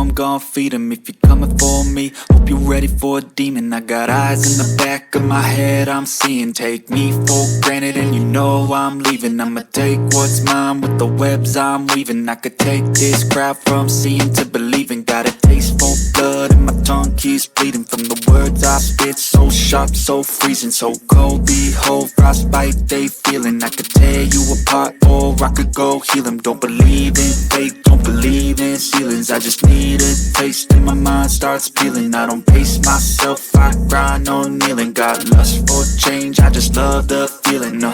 I'm gon' feed 'em if you're coming for me. Hope you're ready for a demon. I got eyes in the back of my head, I'm seeing. Take me for granted and you know I'm leaving. I'ma take what's mine with the webs I'm weaving. I could take this crowd from seeing to believing. Got a taste for blood and my tongue keeps bleeding from the words I spit. So sharp, so freezing, so cold. Behold, frostbite they feeling. I could tear you apart or I could go heal 'em. Don't believe in fate, don't believe in ceilings. I just need a taste and my mind starts peeling. I don't pace myself, I grind on kneeling. Got lust for change, I just love the feeling.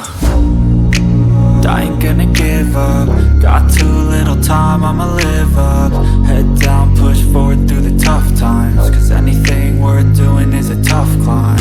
I ain't gonna give up. Got too little time, I'ma live up. Head down, push forward through the tough times. Cause anything worth doing is a tough climb.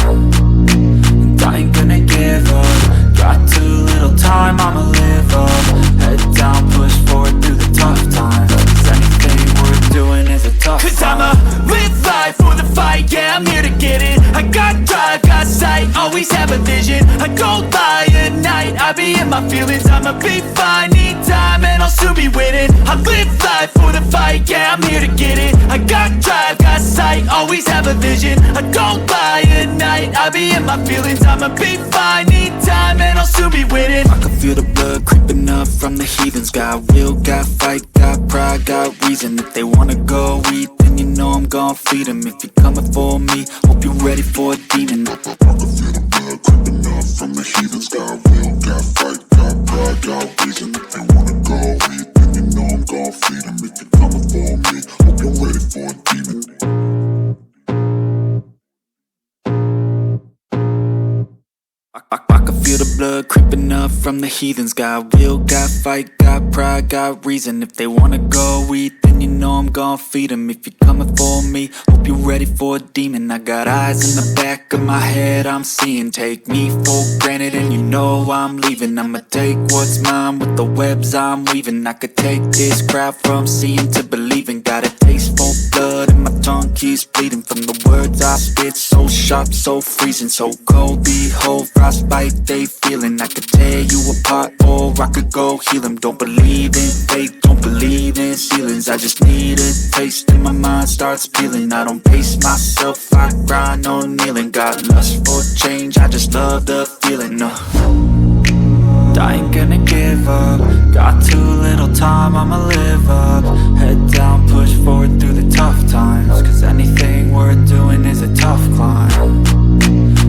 And I ain't gonna give up. Got too little time, I'ma live up. Head down, push forward through the tough times. Cause anything worth doing is a tough climb. Cause I'ma live life for the fight, yeah, I'm here to get it. I got drive, got sight, always have a vision. I go by at night, I be in my feelings. I'ma be fine, need time, and I'll soon be winning. I live life for the fight, yeah, I'm here to get it. I got drive, got sight, always have a vision. I go by at night, I be in my feelings. I'ma be fine, need time, and I'll soon be winning. I can feel the blood creeping up from the heathens. Got will, got fight, got pride, got reason. If they wanna go eat, then you know I'm gon' feed them. If you're coming for me, hope you're ready for a demon. I can feel the blood creeping up from the heathens. Got will, got fight, got pride, got reason. If they wanna go eat, then you know I'm gon' feed them. If you're coming for me, hope you're ready for a demon. I can feel the blood creeping up from the heathens. Got will, got fight, got pride, got reason. If they wanna go eat, then you know I'm gon' feed 'em. If you're coming for me, hope you're ready for a demon. I got eyes in the back of my head, I'm seeing. Take me for granted and you know I'm leaving. I'ma take what's mine with the webs I'm weaving. I could take this crowd from seeing to believing. Got a taste for blood and my tongue keeps bleeding from the words I spit. So sharp, so freezing, so cold. Behold, frostbite they feeling. I could tear you apart or I could go heal 'em. Don't believe in fate, don't believe in ceilings. I just need a taste and my mind starts peeling. I don't pace myself, I grind on kneeling. Got lust for change, I just love the feeling. I ain't gonna give up. Got too little time, I'ma live up. Head down, push forward through the tough times. Cause anything worth doing is a tough climb.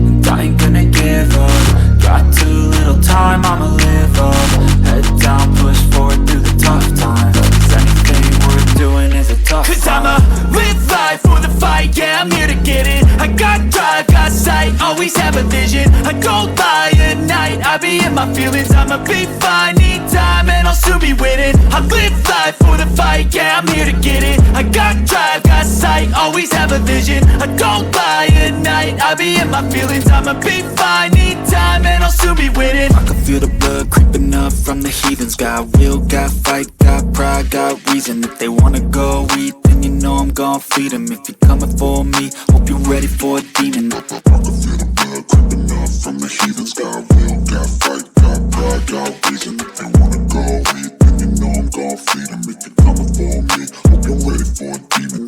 And I ain't gonna give up. Got too little time, I'ma live up. Head down, push forward through the tough times. Cause anything worth doing is a tough climb. Cause I'ma live life for the fight, yeah, I'm here to get it. I got drive, got sight, always have a vision. I go by at night, I be in my feelings. I'ma be fine, need time, and I'll soon be winning. I live life for the fight, yeah, I'm here to get it. I got drive, got sight, always have a vision. I go by at night, I be in my feelings. I'ma be fine, need time, and I'll soon be winning. I can feel the blood creeping up from the heathens. Got will, got fight, got pride, got reason. If they wanna go eat, then you know I'm gon' feed 'em. If you're coming for me, hope you're ready for a demon. I can feel the blood creeping up from the heathens. Got will, got fight, got pride, got reason. If they wanna go eat, then you know I'm gon' feed 'em. If you're coming for me, hope you're ready for a demon.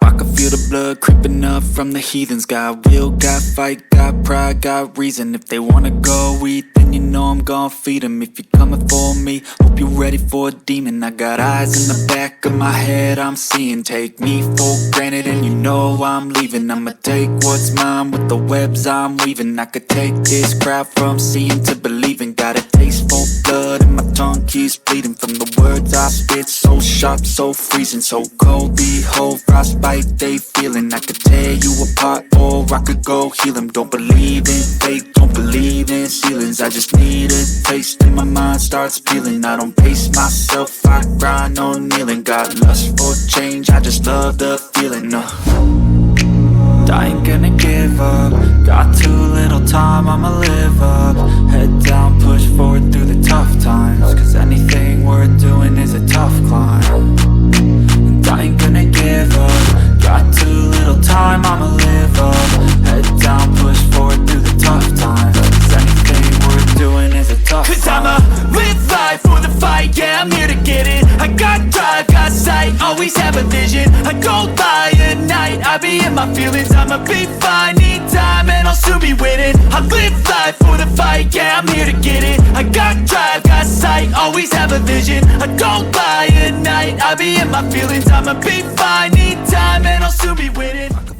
I can feel the blood creeping up from the heathens. Got will, got fight, got pride, got reason. If they wanna go eat, then you know I'm gon' feed 'em. If you're coming for me, hope you're ready for a demon. I got eyes in the back of my head, I'm seeing. Take me for granted and you know I'm leaving. I'ma take what's mine with the webs I'm weaving. I could take this crowd from seeing to believing. Got a taste for blood and my tongue keeps bleeding from the words I spit. So sharp, so freezing, so cold. Behold, frostbite they feeling. I could tear you apart or I could go heal 'em. Don't believe in fate, don't believe in ceilings. I just need a taste and my mind starts peeling. I don't pace myself, I grind on kneeling. Got lust for change, I just love the feeling. I ain't gonna give up. Got too little time, I'ma live up. Head down, push forward through the tough times. Cause anything worth doing is a tough climb. And I ain't gonna give up. Got too little time, I'ma live up. Head down, push forward through the tough times. Cause anything worth doing is a tough climb. Cause I'ma live always have a vision. I don't lie at night, I be in my feelings. I'ma be fine, need time and I'll soon be winning. I live life for the fight, yeah, I'm here to get it. I got drive, got sight, always have a vision. I don't lie at night, I be in my feelings. I'ma be fine, need time and I'll soon be winning.